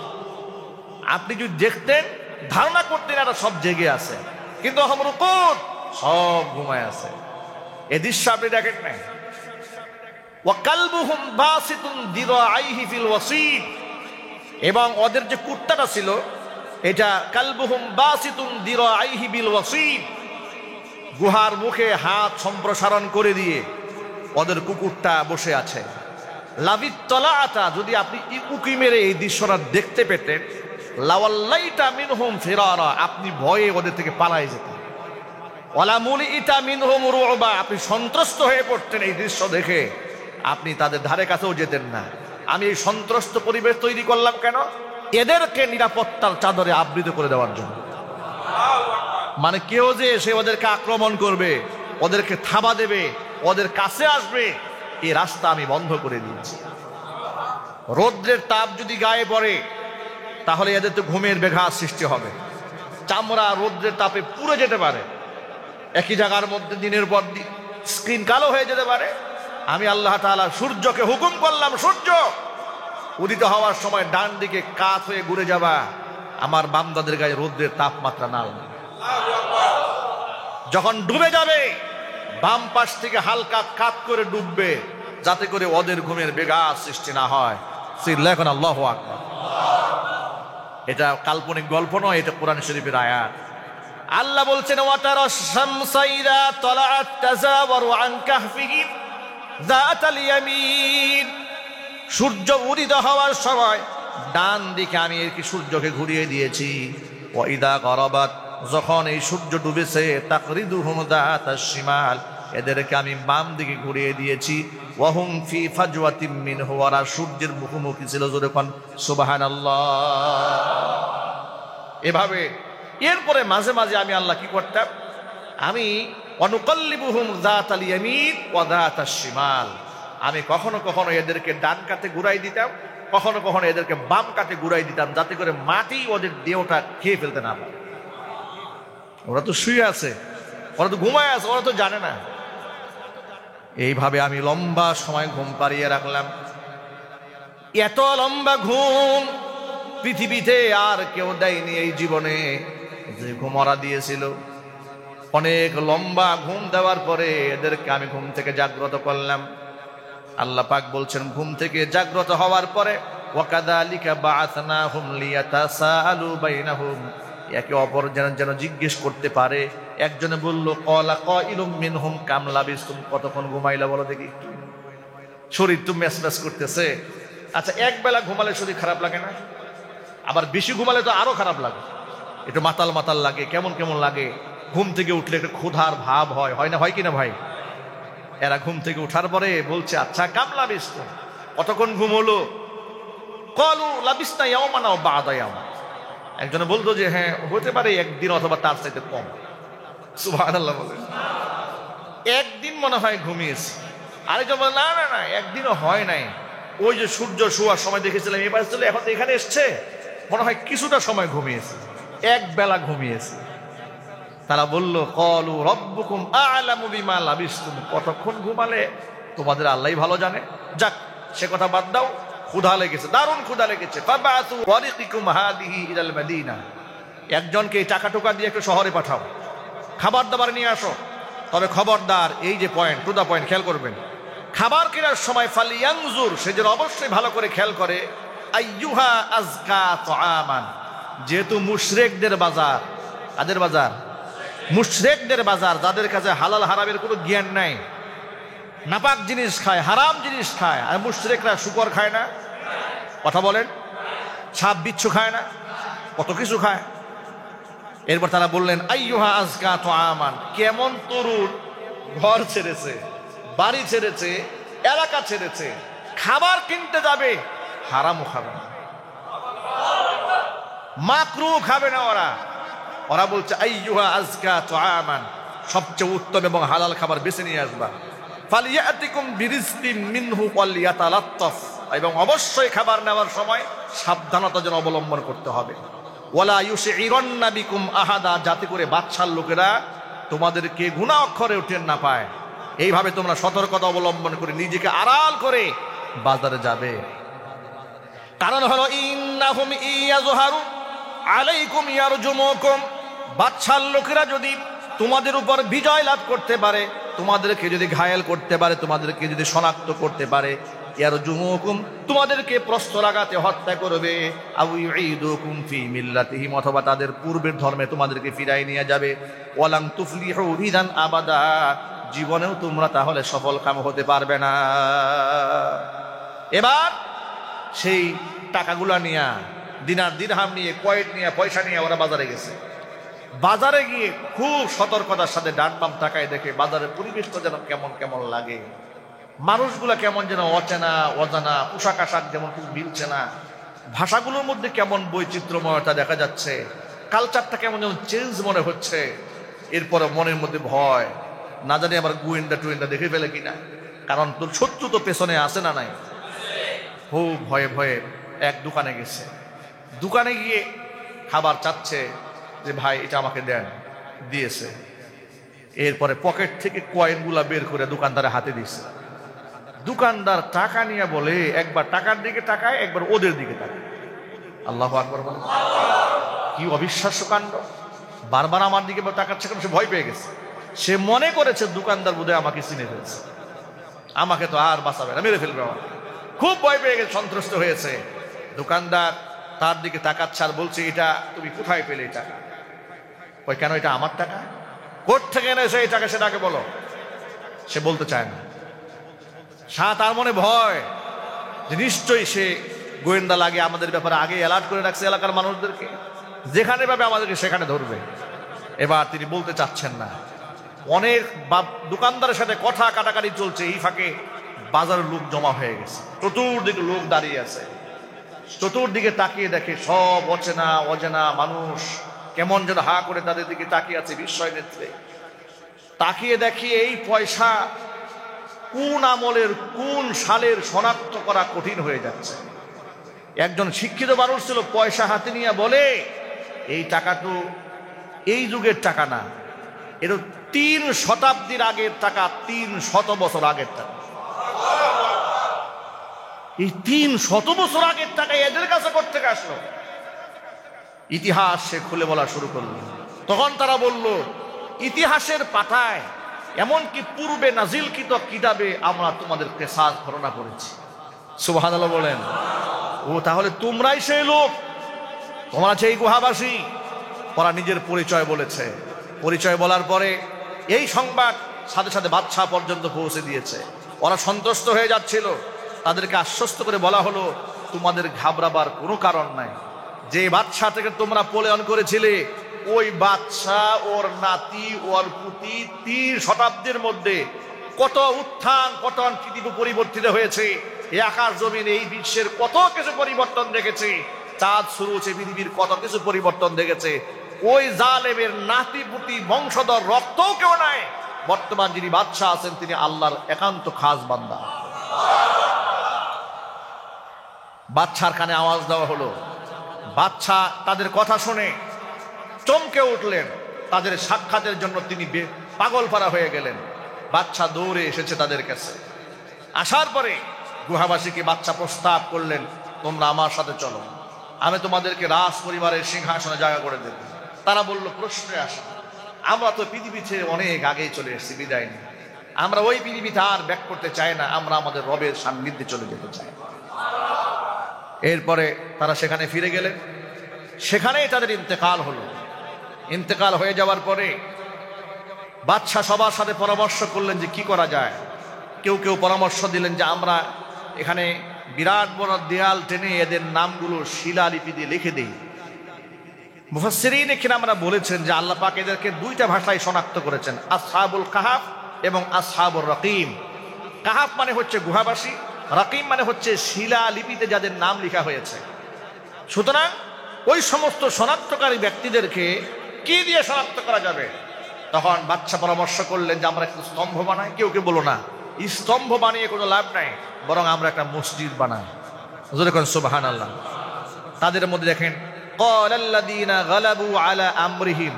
আপনি যদি দেখতেন ধারণা করতেন এরা সব জেগে আছে, কিন্তু হুম রুকুদ, সব ঘুমায় আছে। এই দৃশ্য আপনি দেখেন নাই। ওয়া কালবুহুম বাসিতুন দিরাইহি ফিল ওয়াসিদ, এবং ওদের যে কুত্তাটা ছিল এটা কালবুহুম বাসিতুন দিরাইহি বিল ওয়াসিদ, গুহার মুখে হাত সম্প্রসারণ করে দিয়ে ওদের কুকুরটা বসে আছে। লাবিত্তলাআতা, যদি আপনি উকি মেরে এই দৃশ্যটা দেখতে পেতেন, লাওয়াল্লাইতা মিনহুম ফিরারা, আপনি ভয়ে ওদের থেকে পালায়ে যেতেন। ওয়ালা মুলিইতা মিনহুম রুবা, আপনি সন্ত্রস্ত হয়ে পড়তেন এই দৃশ্য দেখে, আপনি তাদের ধারে কাছেও যেতেন না। আমি এই সন্ত্রস্ত পরিবেশ তৈরি করলাম কেন? এদেরকে নিরাপত্তার চাদরে আবৃত করে দেওয়ার জন্য। মানে কেউ যে এসে ওদেরকে আক্রমণ করবে, ওদেরকে থাবা দেবে, ওদের কাছে আসবে, এই রাস্তা আমি বন্ধ করে দিয়েছি। রৌদ্রের তাপ যদি গায়ে পড়ে তাহলে এদের তো ঘুমের ব্যাঘাত সৃষ্টি হবে, চামড়া রৌদ্রের তাপে পুড়ে যেতে পারে, একই জায়গার মধ্যে দিনের পর দিন স্ক্রিন কালো হয়ে যেতে পারে। আমি আল্লাহ তাআলা সূর্যকে হুকুম করলাম, সূর্য উদিত হওয়ার সময় ডান দিকে কাত হয়ে ঘুরে যাবা, আমার বান্দাদের গায়ে রৌদ্রের তাপমাত্রা না লাগে। যখন ডুবে যাবে বাম পাশ থেকে হালকা কাত করে ডুববে, যাতে করে ওদের ঘুমের ব্যাঘাত সৃষ্টি না হয়। সিল্লাহুন আল্লাহু আকবার। এটা কাল্পনিক গল্প নয়, এটা কোরআন শরীফের আয়াত। আল্লাহ বলছেন, ওয়াতারাশ শামসা ইযা তালাআত তাযাওয়ারু আন কাহফিহিম যাতাল ইয়ামিন, সূর্য উদিত হওয়ার সময় ডান দিকে আমি কি সূর্যকে ঘুরিয়ে দিয়েছি। ওয়া ইযা গরাবাত, যখন এই সূর্য ডুবেছে, তাকরিদুহুম যাতাশ শিমাল, এদেরকে আমি বাম দিকে ঘুরিয়ে দিয়েছি। ওয়া হুম ফি ফাজওয়াতিম মিনহু, ওয়ারা সূর্যের মুখোমুখি ছিল। জোরে কোন সুবহানাল্লাহ। এভাবে এরপরে মাঝে মাঝে আমি আল্লাহ কি করতাম, আমি অনুকাল্লিবুহুম যাতাল ইয়ামিন ওয়া যাতাশ শিমাল, আমি কখনো কখনো এদেরকে ডান কাতে ঘুরাই দিতাম, কখনো কখনো এদেরকে বাম কাতে ঘুরাই দিতাম, যাতে করে মাটি ওদের দেহটা খেয়ে ফেলতে না পারে। ওরা তো শুয়ে আছে, ওরা তো ঘুমায় আছে, ওরা তো জানে না। এইভাবে আমি লম্বা সময় ঘুম পাড়িয়ে রাখলাম। এত লম্বা ঘুম পৃথিবীতে আর কেউ দেয়নি এই জীবনে, যে ঘুম ওরা দিয়েছিল। অনেক লম্বা ঘুম দেওয়ার পরে এদেরকে আমি ঘুম থেকে জাগ্রত করলাম। আল্লাহ পাক বলছেন, ঘুম থেকে জাগ্রত হওয়ার পরে ওয়াকাযালিকা বাআসনাহুম লিয়াতাসাআলু বাইনাহুম, একে অপর যেন জিজ্ঞেস করতে পারে। একজনে বলল, ক্বালা কাইলুম মিনহুম কাম লাবিসতুম, কতক্ষণ ঘুমাইলা বলো দেখি। শরীর তো মেসমেস করতেছে। আচ্ছা, এক বেলা ঘুমালে শরীর খারাপ লাগে না? আবার বেশি ঘুমালে তো আরো খারাপ লাগে, একটু মাতাল মাতাল লাগে, কেমন কেমন লাগে। ঘুম থেকে উঠলে একটু ক্ষুধার ভাব হয়, হয় না? হয় কিনা ভাই? এরা ঘুম থেকে উঠার পরে বলছে, আচ্ছা কাম লাবিসতুম, কতক্ষণ ঘুম হলো? ক্বালু লাবিসনা ইয়াওমান আও বা'দা ইয়াওম, একজনে বলতো যে হ্যাঁ হতে পারে একদিন অথবা তার চাইতে কম। সুবহানাল্লাহ বলে, একদিন মনে হয় ঘুমিয়েছি। আরেকজন বলে, না না না, একদিনও হয় নাই, ওই যে সূর্য শোয়ার সময় দেখেছিলাম এবার চলে, এখন তো এখানে এসছে, মনে হয় কিছুটা সময় ঘুমিয়েছে, এক বেলা ঘুমিয়েছে। তারা বলল, ক্বালু রাব্বুকুম আ'লামু বিমা লাবিসতুম, কতক্ষণ ঘুমালে তোমাদের আল্লাহই ভালো জানে। যাক, সে কথা বাদ দাও। ক্ষুধা লেগেছে, দারুণ ক্ষুধা লেগেছে। ফাবাসু ওয়ারিকুম হাদিহি ইলাল মাদিনা, একজনকে এই টাকা টোকা দিয়ে একটু শহরে পাঠাও, খাবার দাবার নিয়ে আসো। তবে খবরদার, এই যে পয়েন্ট, টু দা পয়েন্ট, খেয়াল করবেন। খাবার কেনার সময় ফালিয়ানজুর, সে যেন অবশ্যই ভালো করে খেয়াল করে, আইয়ুহা আজকা তাআমান, যেহেতু মুশরিকদের বাজার, কাদের বাজার? মুশরিকদের বাজার, যাদের কাছে হালাল হারামের কোনো জ্ঞান নাই, নাপাক জিনিস খায়, হারাম জিনিস খায়। আর মুশরিকরা শুকর খায় না, কথা বলেন, সাপ বিচ্ছু খায় না, কত কিছু খায়। এরপর তারা বললেন, আইয়ুহা আজকা তাআমান, কেমন তরুণ ঘর ছেড়েছে, বাড়ি ছেড়েছে, এলাকা ছেড়েছে, খাবার কিনতে যাবে, হারামও খাবে না। মাকরু খাবে না ওরা। ওরা বলছে আইয়ুহা আজকা তুআমান, সবচেয়ে উত্তম এবং হালাল খাবার বেছে নিয়ে আসবা। ফালিয়াতিকুম বিরিজকিন মিনহু ওয়ালিয়াতালাত্তাফ, এবং অবশ্যই খাবার নেওয়ার সময় সাবধানতা যেন অবলম্বন করতে হবে। ওয়ালা ইউশিরান্না বিকুম আহাদা, যাতে করে বাদশার লোকেরা তোমাদেরকে গুনাহ অক্ষরে উঠেন না পায়। এইভাবে তোমরা সতর্কতা অবলম্বন করে নিজেকে আড়াল করে বাজারে যাবে। কারণ হলো ইন্নাহুম ইয়াজহারু আলাইকুম ইয়ারজুমুকুম, বাদশার লোকেরা যদি তোমাদের উপর বিজয় লাভ করতে পারে, তোমাদেরকে যদি ঘায়েল করতে পারে, তোমাদেরকে যদি শনাক্ত করতে পারে, ইয়ারজুমুকুম, তোমাদেরকে প্রস্তরাঘাতে হত্যা করবে। আও ইউঈদুকুম ফি মিল্লাতিহিম, অথবা তাদের পূর্বের ধর্মে তোমাদেরকে ফিরাই নিয়ে যাবে। ওয়ালান তুফলিহু ইযান আবাদা, জীবনেও তোমরা তাহলে সফল কাম হতে পারবে না। এবার সেই টাকাগুলা নিয়ে, দিনার দিরহাম নিয়ে, কয়েন নিয়ে, পয়সা নিয়ে ওরা বাজারে গেছে। বাজারে গিয়ে খুব সতর্কতার সাথে ডান বাম তাকায় দেখে বাজারের পরিবেশটা যেন কেমন কেমন লাগে, মানুষগুলা কেমন যেন অচেনা অজানা, পোশাক আশাক যেমন খুব মিলছে না, ভাষাগুলোর মধ্যে কেমন বৈচিত্র্যময়তা দেখা যাচ্ছে, কালচারটা কেমন যেন চেঞ্জ মনে হচ্ছে। এরপরে মনের মধ্যে ভয়, না জানি আবার গোয়েন্দা টোয়েন্দা দেখে ফেলে কিনা, কারণ তোর শত্রু তো পেছনে আসে না নাই। খুব ভয়ে ভয়ে এক দোকানে গেছে। দোকানে গিয়ে খাবার চাচ্ছে যে ভাই এটা আমাকে দেন, দিয়েছে। এরপরে পকেট থেকে কয়েনগুলা বের করে দোকানদারের হাতে দিয়েছে। দোকানদার টাকা নিয়ে বলে, একবার টাকার দিকে তাকায়, একবার ওদের দিকে তাকায়। আল্লাহু আকবার বলে, কি অবিশ্বাস্য কাণ্ড! বারবার আমার দিকে তাকাচ্ছে, কারণ সে ভয় পেয়ে গেছে। সে মনে করেছে দোকানদার বোধহয় আমাকে চিনে ফেলছে, আমাকে তো আর বাঁচাবে না, মেরে ফেলবে আমাকে। খুব ভয় পেয়ে গেছে, সন্ত্রস্ত হয়েছে। দোকানদার তার দিকে তাকাচ্ছে আর বলছে, এটা তুমি কোথায় পেলে এই টাকা? ওই কেন, এটা আমার টাকা। কোথা থেকে এনেছে এই টাকা, সেটাকে বলো। সে বলতে চায় না। তার মনে ভয় যে নিশ্চয়ই সে গোয়েন্দা লাগে, আমাদের ব্যাপারে আগে অ্যালার্ট করে রাখছে এলাকার মানুষদেরকে, যেখানে পাবে আমাদেরকে সেখানে ধরবে। এবার তিনি বলতে চাচ্ছেন না। অনেক দোকানদারের সাথে কথা কাটাকাটি চলছে, এই ফাঁকে বাজারের লোক জমা হয়ে গেছে, চতুর্দিকে লোক দাঁড়িয়ে আছে। চতুর্দিকে তাকিয়ে দেখে সব অচেনা অজানা মানুষ কেমন যেন হা করে তাদের দিকে তাকিয়ে আছে বিস্ময় নেত্রে। তাকিয়ে দেখি এই পয়সা কোন আমলের কোন সালের শনাক্ত করা কঠিন হয়ে যাচ্ছে। একজন শিক্ষিত মানুষ ছিল, পয়সা হাতে নিয়ে বলে, এই টাকা তো এই যুগের টাকা না, এটা 3 শতাব্দীর আগের টাকা, 300 বছর আগের টাকা। এই 300 বছর আগের টাকা এদের কাছে করতে আসলো। ইতিহাস সে খুলে বলা শুরু করলো। তখন তারা বলল, ইতিহাসের পাতায়, এমনকি পূর্বে নাজিলকৃত কিতাবে আমরা তোমাদের কিসাস বর্ণনা করেছি। সুবহানাল্লাহ বলেন। ও তাহলে তোমরাই সেই লোক, তোমরা সেই গুহাবাসী। ওরা নিজের পরিচয় বলেছে। পরিচয় বলার পরে এই সংবাদ সাথে সাথে বাদশা পর্যন্ত পৌঁছে দিয়েছে। ওরা সন্তুষ্ট হয়ে যাচ্ছিল। তাদেরকে আশ্বস্ত করে বলা হলো, তোমাদের ঘাবড়াবার কোনো কারণ নাই। যে বাদশা থেকে তোমরা পলায়ন করেছিলে, ওই বাদশা, ওর নাতি, ওর পুতি 3 শতাব্দীর মধ্যে কত উত্থান পতন, পৃথিবী পরিবর্তিত হয়েছে। এই আকাশ জমিন, এই বিশ্বের কত কিছু পরিবর্তন দেখেছে। চাঁদ শুরু হচ্ছে, পৃথিবীর কত কিছু পরিবর্তন দেখেছে। ওই জালেমের নাতি পুতি বংশধর রক্তও কেউ নাই। বর্তমান যিনি বাদশা আছেন, তিনি আল্লাহর একান্ত খাস বান্দা। বাদশার কানে আওয়াজ দেওয়া হলো। বাদশা তাদের কথা শুনে চমকে উঠলেন। তাদের সাক্ষাতের জন্য তিনি পাগল পারা হয়ে গেলেন। বাদশা দৌড়ে এসেছে তাদের কাছে। আসার পরে গুহাবাসীকে বাদশা প্রস্তাব করলেন, তোমরা আমার সাথে চলো, আমি তোমাদেরকে রাজ পরিবারের সিংহাসনে জায়গা করে দেব। তারা বলল, প্রশ্নে আসা, আমরা তো পৃথিবী ছেড়ে অনেক আগেই চলে এসেছি, বিদায় নিই। আমরা ওই পৃথিবীতে আর ব্যাক করতে চাই না, আমরা আমাদের রবের সান্নিধ্যে চলে যেতে চাই। এরপরে তারা সেখানে ফিরে গেলেন। সেখানেই তাদের ইন্তেকাল হলো। ইন্তেকাল হয়ে যাওয়ার পরে বাদশা সবার সাথে পরামর্শ করলেন যে কি করা যায়। কেউ কেউ পরামর্শ দিলেন যে আমরা এখানে বিরাট বড় দেয়াল টেনে এদের নামগুলো শিলালিপি দিয়ে লিখে দিই। মুফাসসিরিন এখানে আমরা বলেছেন যে আল্লাহ পাক এদেরকে 2টা ভাষায় শনাক্ত করেছেন, আসহাবুল কাহাফ এবং আসহাবুর রাকিম। কাহাফ মানে হচ্ছে গুহাবাসী, রাকিম মানে হচ্ছে শিলালিপিতে যাদের নাম লেখা হয়েছে। সুতরাং ওই সমস্ত শনাক্তকারী ব্যক্তিদেরকে কি দিয়ে শনাক্ত করা যাবে? তখন বাদশা পরামর্শ করলেন যে আমরা একটা স্তম্ভ বানাই। কেউ কেউ বলো না, স্তম্ভ বানিয়ে কোনো লাভ নাই, বরং আমরা একটা মসজিদ বানাই। সুবহানাল্লাহ। তাদের মধ্যে দেখেন, ক্বালাল্লাযীনা গালাবু আলা আমরিহিম,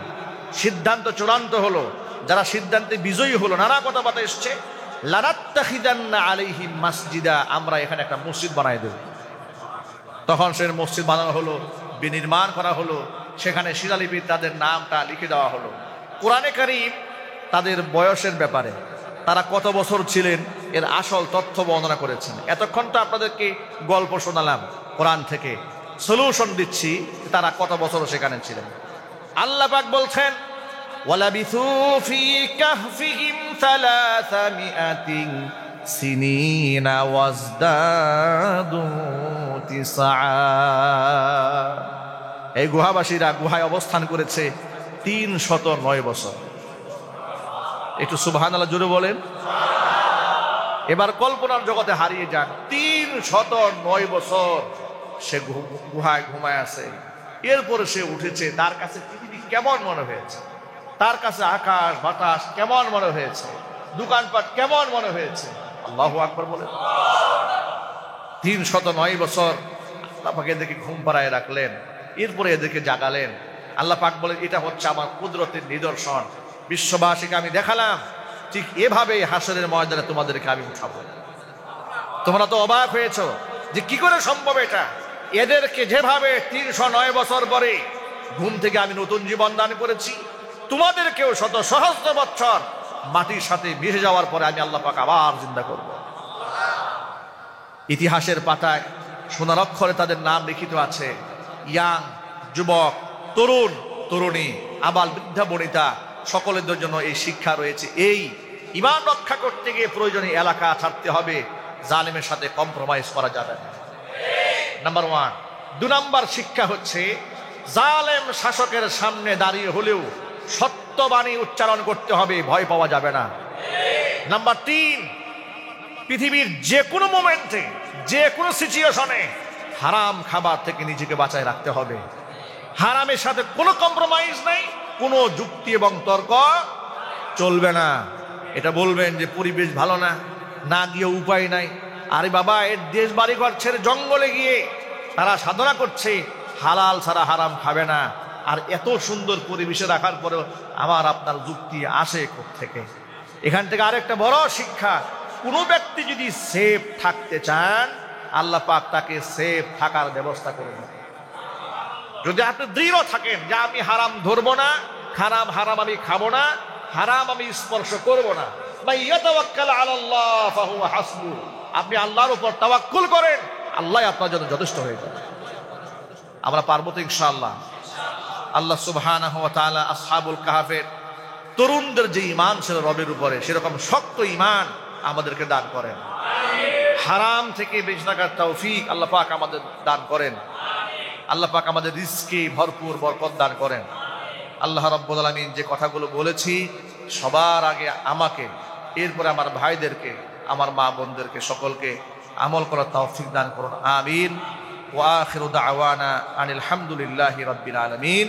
সিদ্ধান্ত চূড়ান্ত হলো, যারা সিদ্ধান্তে বিজয়ী হলো, নানা কথাবার্তা এসছে, লানাত্তাখিযান্না আলাইহিম মাসজিদা, আমরা এখানে একটা মসজিদ বানাই দেব। তখন সে মসজিদ বানানো হলো, বিনির্মাণ করা হলো, সেখানে শিলালিপি তাদের নামটা লিখে দেওয়া হলো। কোরআনে কারীম তাদের বয়সের ব্যাপারে, তারা কত বছর ছিলেন এর আসল তথ্য বর্ণনা করেছেন। এতক্ষণ তো আপনাদেরকে গল্প শোনালাম, কোরআন থেকে সলিউশন দিচ্ছি তারা কত বছর সেখানে ছিলেন। আল্লাহ পাক বলছেন, ওয়ালাবিথু ফি কাহফিহিম 300 সিনিনা ওয়াজদাদু 9। এই গুহাবাসীরা গুহায় অবস্থান করেছে 309 বছর। একটু সুবহানাল্লাহ জোরে বলেন। এবার কল্পনার জগতে হারিয়ে যান। 309 বছর সে গুহায় ঘুমায় আছে, এরপরে সে উঠেছে। তার কাছে পৃথিবী কেমন মনে হয়েছে, তার কাছে আকাশ বাতাস কেমন মনে হয়েছে, দোকানপাট কেমন মনে হয়েছে? আল্লাহু আকবার বলেন। 309 বছর আল্লাহ পাক এদেরকে ঘুম পাড়ায় রাখলেন, এরপরে এদেরকে জাগালেন। আল্লাহ পাক বলেন, এটা হচ্ছে আমার কুদরতের নিদর্শন, বিশ্ববাসীকে আমি দেখালাম। ঠিক এভাবে হাসরের ময়দানে তোমাদেরকে আমি উঠাবো। তোমরা তো অবাক হয়েছ যে কি করে সম্ভব এটা। এদেরকে যেভাবে 309 বছর পরে ঘুম থেকে আমি নতুন জীবন দান করেছি, তোমাদেরকেও শত সহস্র বছর মাটির সাথে মিশে যাওয়ার পরে আমি আল্লাহ পাক আবার জিন্দা করব। ইতিহাসের পাতায় সোনার অক্ষরে তাদের নাম লিখিত আছে। ইয়াং, যুবক, তরুণ, তরুণী, আবাল, বৃদ্ধা, বনিতা, সকলের জন্য এই শিক্ষা রয়েছে। এই ঈমান রক্ষা করতে গিয়ে প্রয়োজনে এলাকা ছাড়তে হবে, জালেমের সাথে কম্প্রোমাইজ করা যাবে না। নাম্বার 1। 2 নাম্বার শিক্ষা হচ্ছে, জালেম শাসকের সামনে দাঁড়িয়ে হলেও সত্যবাণী উচ্চারণ করতে হবে, ভয় পাওয়া যাবে না। নাম্বার 3, পৃথিবীর যে কোনো মোমেন্টে, যে কোনো সিচুয়েশনে হারাম খাবার থেকে নিজেকে বাঁচায় রাখতে হবে। হারামের সাথে কোনো কম্প্রোমাইজ নাই, কোনো যুক্তি এবং তর্ক চলবে না। এটা বলবেন যে পরিবেশ ভালো না, না গিয়ে উপায় নাই। আরে বাবা, এর দেশ বাড়ি ঘর ছেড়ে জঙ্গলে গিয়ে তারা সাধনা করছে, হালাল ছাড়া হারাম খাবে না। আর এত সুন্দর পরিবেশে রাখার পরেও আমার আপনার যুক্তি আসে কোত্থেকে? এখান থেকে আরেকটা বড় শিক্ষা, কোনো ব্যক্তি যদি সেফ থাকতে চান, আল্লাহ পাক তাকে সেফ থাকার ব্যবস্থা করে দেন। যদি আপনি দৃঢ় থাকেন যে আমি হারাম ধরবো না, হারাম আমি খাবো না, হারাম আমি স্পর্শ করবো না, ইয়াতাওয়াক্কাল আলাল্লাহ ফাহুয়া হাসবু, আপনি আল্লাহর উপর তাওয়াক্কুল করেন, আল্লাহ আপনার জন্য যথেষ্ট হয়ে যাবে। আমরা পারবো তো ইনশাআল্লাহ। আল্লাহ সুবহানাহু ওয়া তাআলা আসহাবুল কাহফের তরুণদের যে ঈমান ছিল রবের উপরে, সেরকম শক্ত ঈমান আমাদেরকে দান করেন। হারাম থেকে বেঁচে থাকার তৌফিক আল্লাহ পাক আমাদের দান করেন। আল্লাহ পাক আমাদের রিজকে ভরপুর বরকত দান করেন। আল্লাহ রাব্বুল আলামিন যে কথাগুলো বলেছি, সবার আগে আমাকে, এরপরে আমার ভাইদেরকে, আমার মা বোনদেরকে, সকলকে আমল করার তৌফিক দান করুন। আমিন। ওয়া আখিরু দাওয়ানা আনিল হামদুলিল্লাহি রাব্বিল আলামিন।